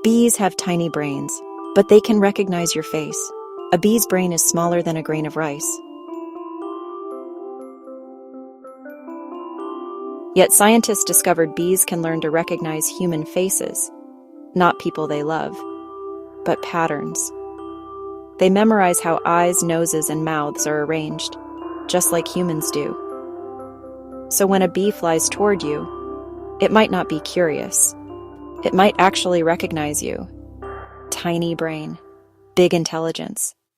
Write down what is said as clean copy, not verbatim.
Bees have tiny brains, but they can recognize your face. A bee's brain is smaller than a grain of rice. Yet scientists discovered bees can learn to recognize human faces, not people they love, but patterns. They memorize how eyes, noses, and mouths are arranged, just like humans do. So when a bee flies toward you, it might not be curious. It might actually recognize you. Tiny brain, big intelligence.